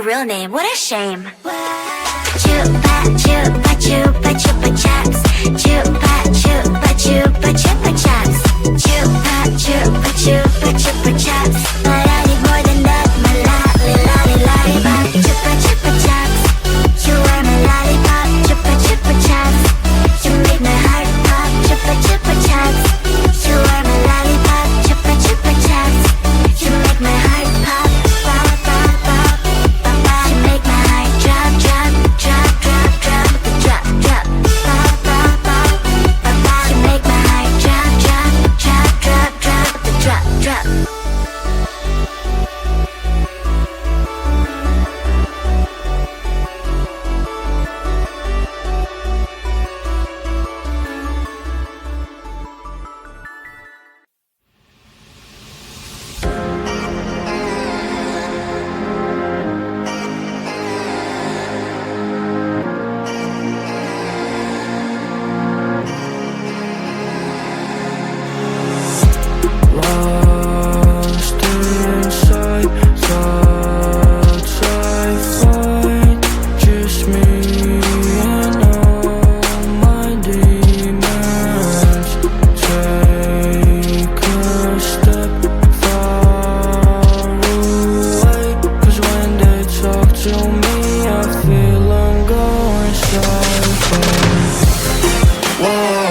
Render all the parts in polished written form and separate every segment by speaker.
Speaker 1: real name, what a shame. Chupa chupa chupa chupa chaps. Chupa chupa chupa chupa chaps. Chupa chupa chupa chupa chaps. But I need more than that, my lollipop. Chupa chupa chaps. You are my lollipop. Chupa chupa chaps. You make my heart pop. Chupa chupa chaps. You are my lollipop. Chupa chupa chaps. You make my heart pop. Pop pop pop pop pop. You make my heart drop drop drop drop drop drop drop. Pop pop pop pop pop. You make my heart drop drop drop drop drop drop drop.
Speaker 2: Lost inside thoughts I find, just me and all my demons. Take a step far away, 'cause when they talk to me I feel I'm going psycho. Whoa,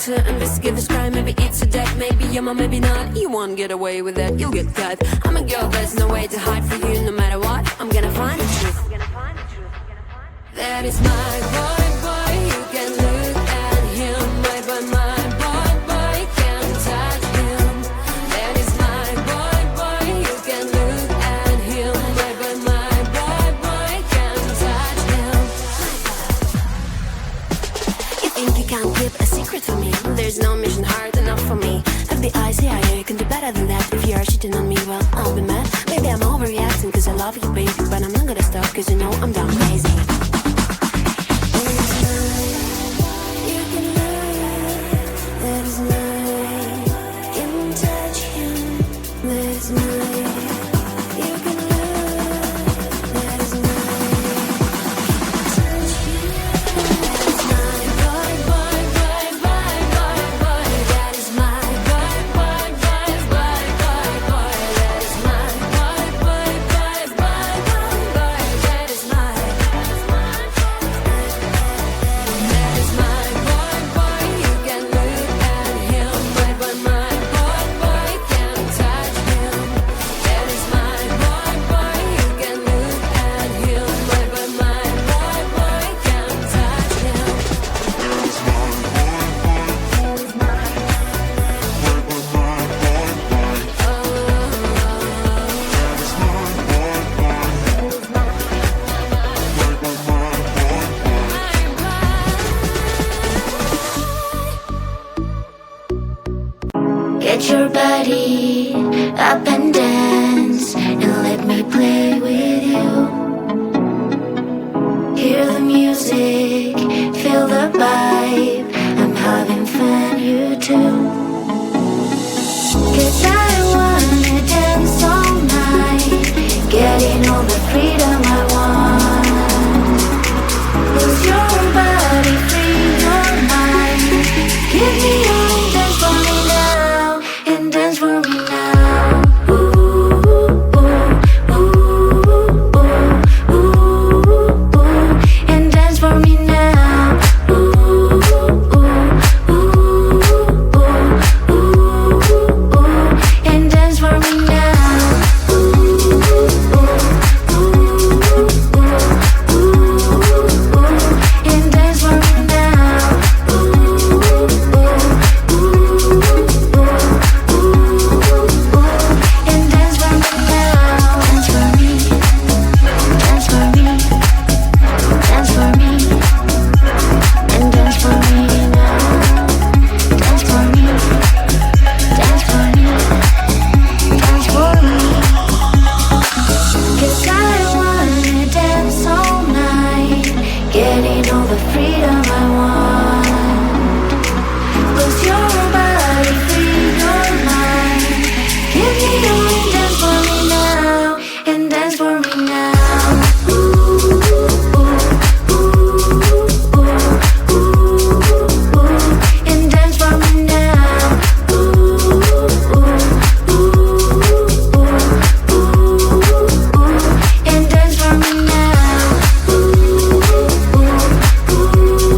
Speaker 3: to investigate this crime. Maybe it's a death, maybe yeah, maybe not. You won't get away with that, you'll get caught. I'm a girl, there's no way to hide from you. No matter what, I'm gonna find the truth. That is my boy, boy. You can look at him, my boy, boy. Can't touch him. That is my boy, boy. You can look at him, my boy. Can't touch him. You think you can't keep a secret from me? There's no mission hard enough for me. FBI, CIA, you can do better than that. If you are cheating on me, well, I'll be mad. Maybe I'm overreacting cause I love you, baby. But I'm not gonna stop cause you know I'm down crazy.
Speaker 1: up and dance and let me play with you. Hear the music, feel the vibe. I'm having fun, you too. 'Cause I wanna dance all night, getting all the freedom I want. Lose your body, free your mind. Give me your dance for me now, and dance for me now. Ooh, ooh, ooh, ooh, ooh, ooh, and dance for me now. Ooh, ooh, ooh, ooh, ooh, and dance for me now. Ooh, ooh, ooh, ooh, ooh, and dance for me now. Ooh, ooh, ooh, ooh, and dance for me now. Dance for me, dance for me, dance for me, and dance for me now. Dance for me, dance for me, dance for me. 'Cause I wanna dance all night, getting all the freedom I want. Lose your body, free your mind. Give me your dance for me now, and dance for me now. Ooh, ooh, ooh, ooh, ooh, and dance for me now. Ooh, ooh, ooh, ooh, and dance for me now. Ooh, ooh, ooh, ooh,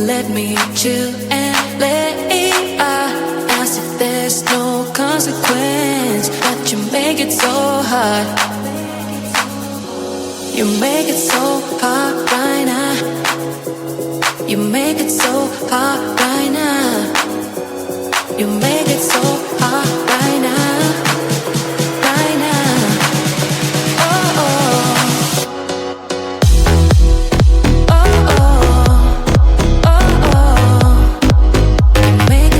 Speaker 3: let me chill and let it out, as if there's no consequence. But you make it so hard. You make it so hard right now. You make it so hard right now. You make it so hard right now. Right now. Oh, oh. Make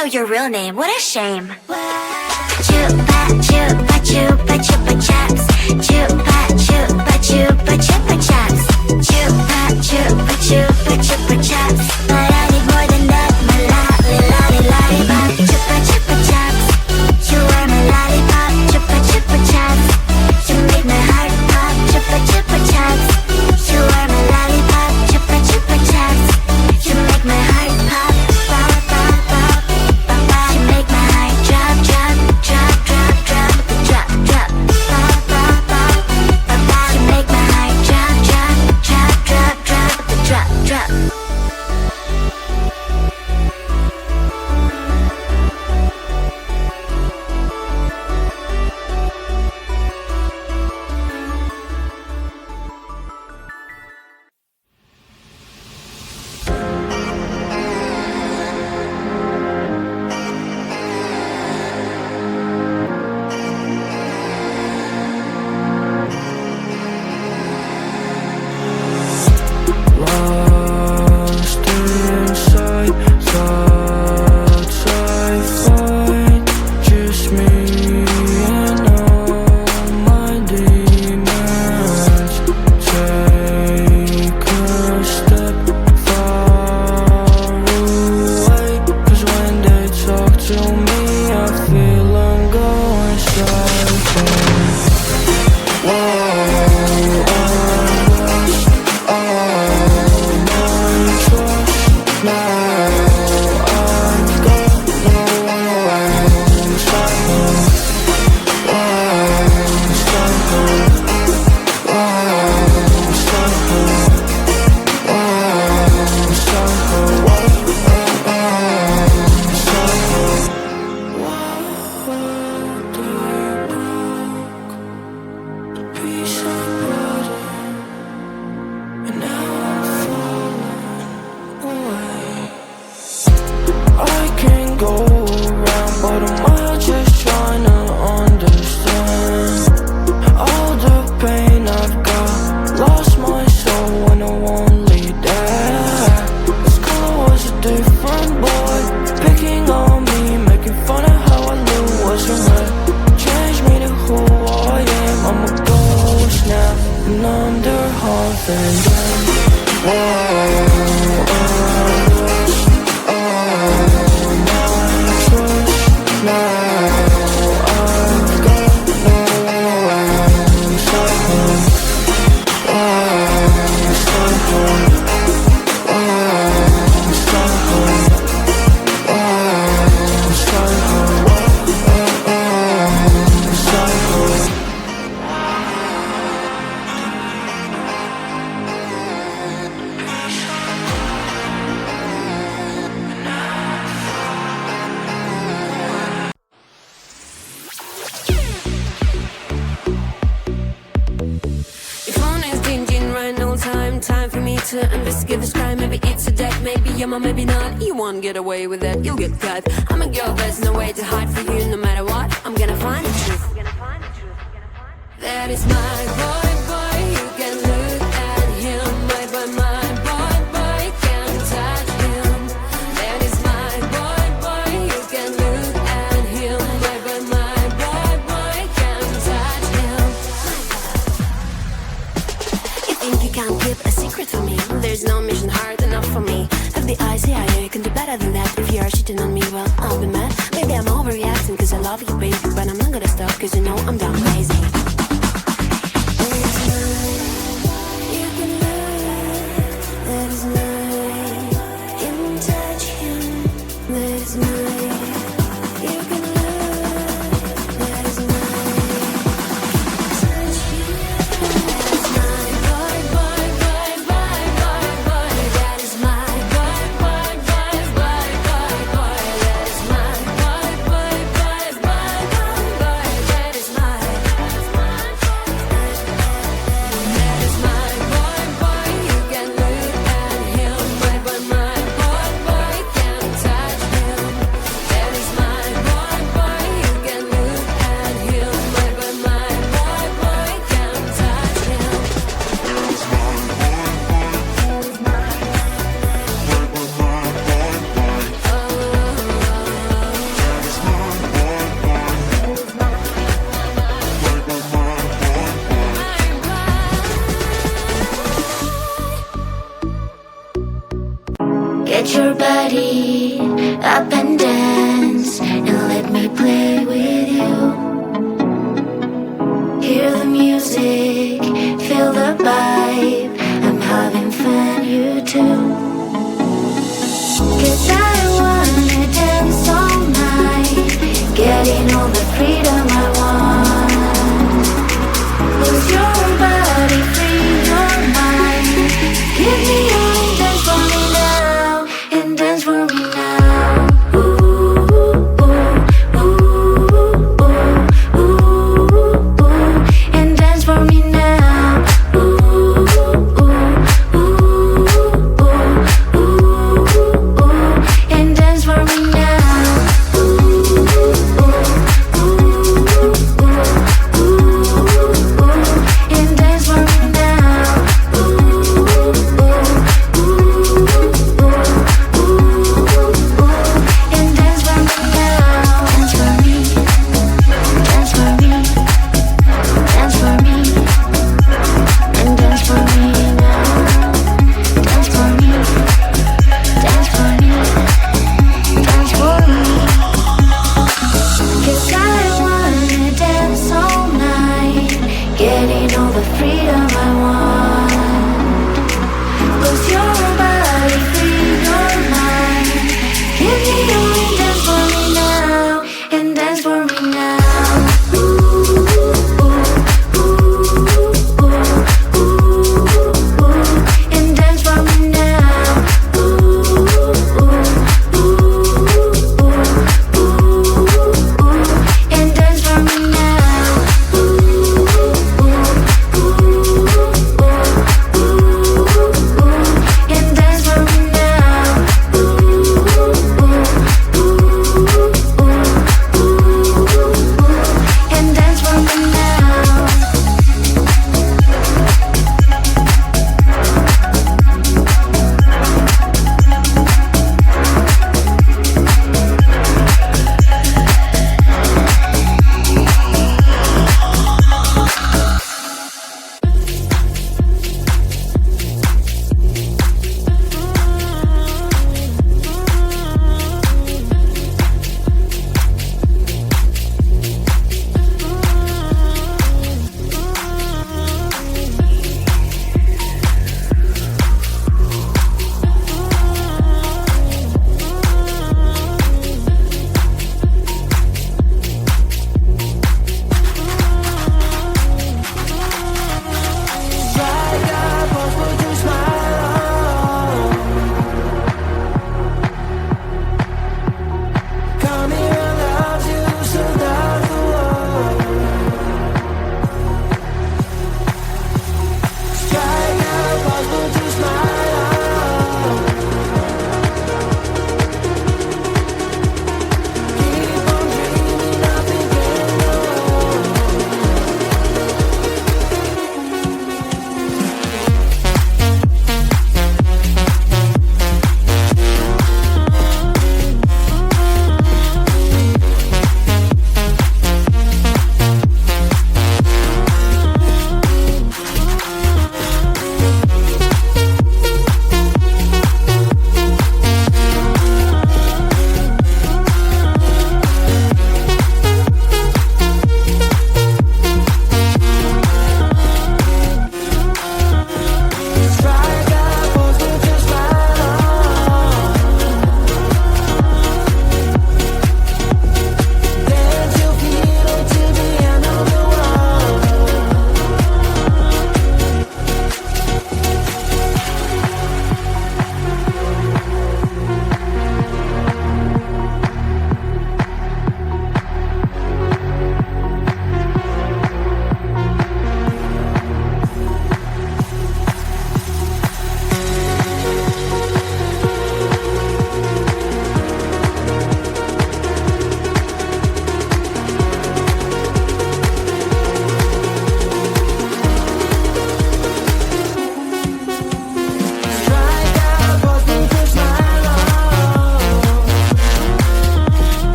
Speaker 1: know your real name, what a shame. Chupa chupa chupa chupa chaps. Chupa chupa chupa chupa chaps. Chupa chupa chupa chupa chaps. But I need more than that, my lollipop. Chupa chupa chaps. You are my lollipop. Chupa chupa chaps. You make my heart pop. Chupa chupa chaps. You are my lollipop. Chupa chupa chaps. You make my heart pop. Pop pop pop pop pop. You make my heart drop drop drop drop drop drop drop. Pop pop pop pop pop. You make my heart drop drop drop drop drop drop drop.
Speaker 2: Lost inside thoughts I find, just me and all my demons. Take a step far away, 'cause when they talk to me I feel I'm going silent. Whoa, I can go around, but I'm just trying to understand all the pain I've got. Lost my soul when I won't lead that. This color was a different boy, picking on me, making fun of how I knew wasn't right. Changed me to who I am. I'm a ghost now, and under half and then whoa.
Speaker 3: Time for me to investigate this crime. Maybe it's a death, maybe yeah, maybe not. You won't get away with that, you'll get cut. I'm a girl, there's no way to hide from you. No matter what, I'm gonna find the truth. That is my boy, boy. You can look at him, my boy, boy. Can't touch him. That is my boy, boy. You can look at him, my boy. Can't touch him. You think you can't keep a secret from me? There's no mission hard enough for me. FBI, CIA, you can do better than that. If you are cheating on me, well, I'll be mad. Maybe I'm overreacting cause I love you, baby, but I'm not gonna stop cause you know I'm down crazy. You can lie, that is mine. You can touch him, that is mine. You can lie, that is mine. Touch him, that is mine. Boy. That is my boy. That is my boy. That is my
Speaker 1: vibe. I'm having fun, you too. 'Cause I wanna dance all night, getting all the freedom I want. Lose your body, free your mind. Give me all and dance for me now, and dance for me now. Ooh, ooh, ooh, ooh, ooh, ooh, and dance for me now. Ooh, ooh, ooh, ooh, ooh, and dance for me now. Ooh, ooh, ooh, ooh, ooh, ooh, ooh,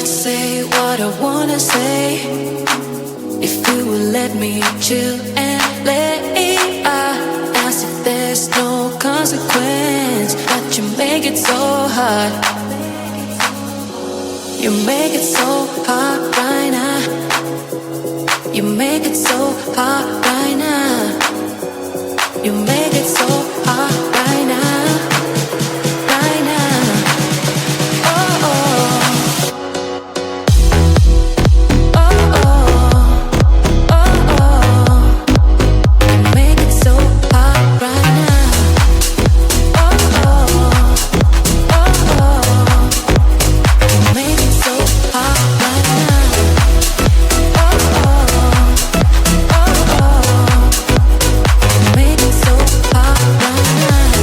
Speaker 3: say what I wanna say. If you will let me chill and lay, as if there's no consequence. But you make it so hard. You make it so hard right now. You make it so hard right now. You make it so hard right now. Right now. Oh, oh. Oh, oh. Oh, oh. You make it so hard right now. Oh, oh. Oh, oh. You make it so hard right now. Oh, oh. Oh, oh. You make it so hard right now.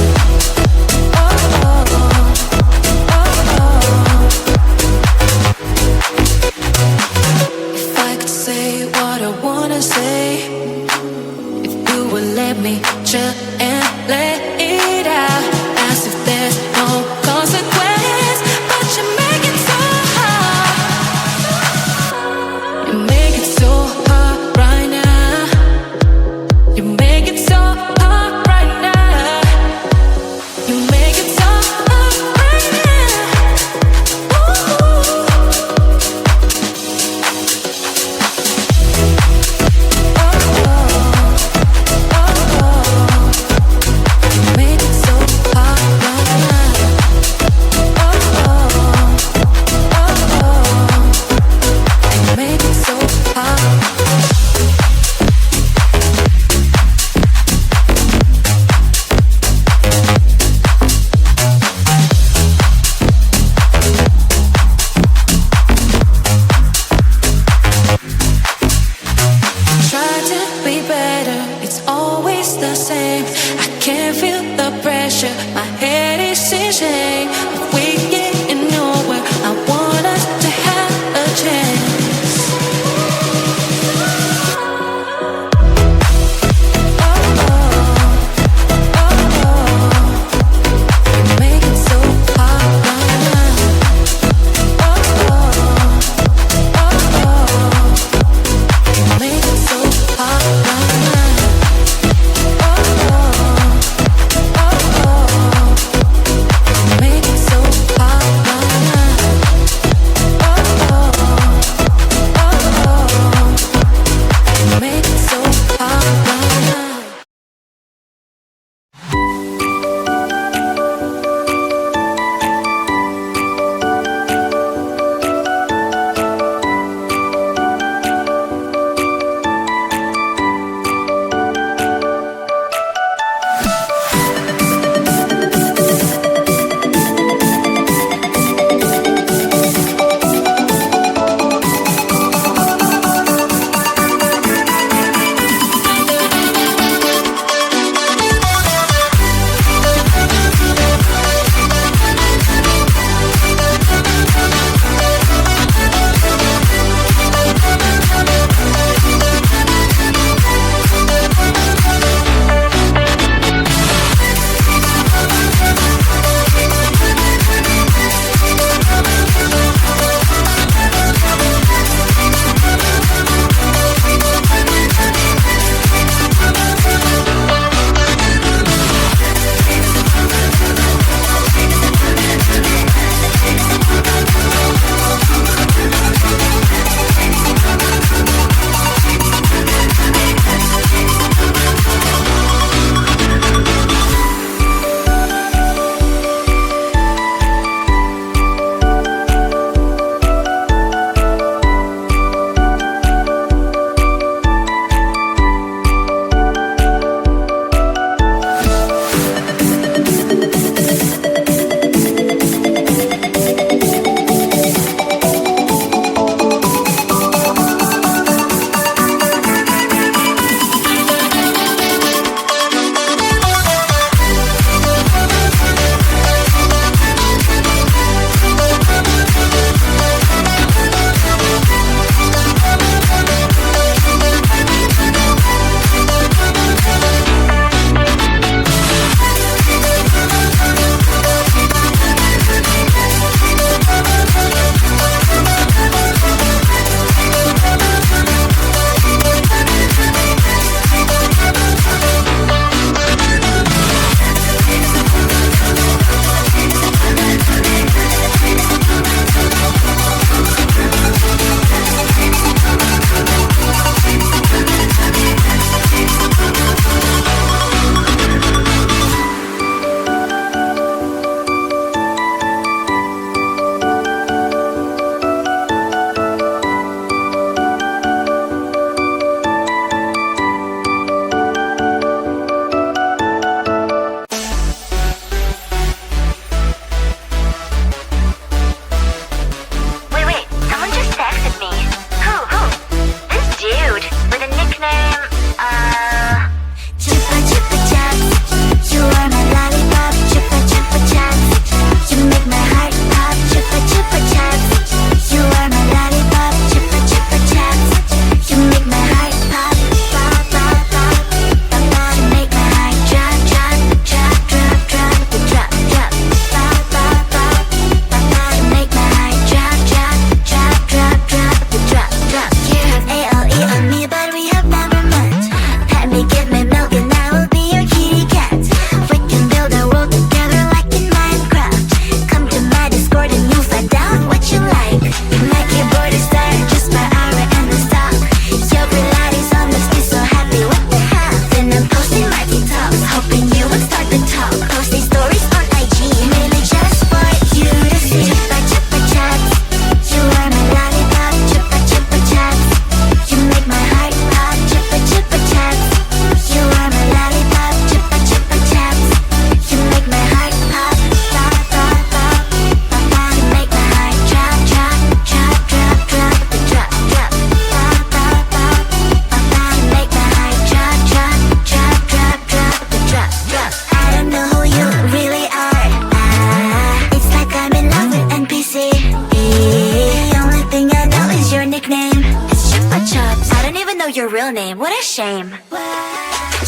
Speaker 1: your real name, what a shame.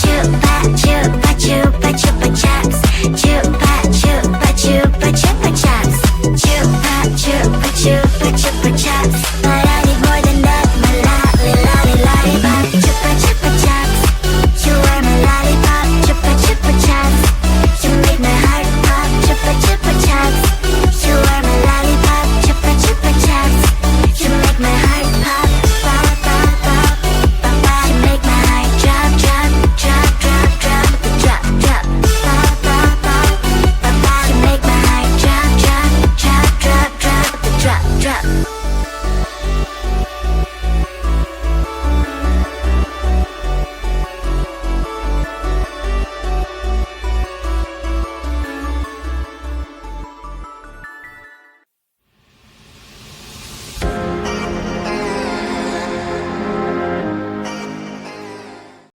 Speaker 1: Chupa chupa chupa chupa chaps. Chupa chupa chupa chupa chaps. Chupa chupa chupa chupa chaps.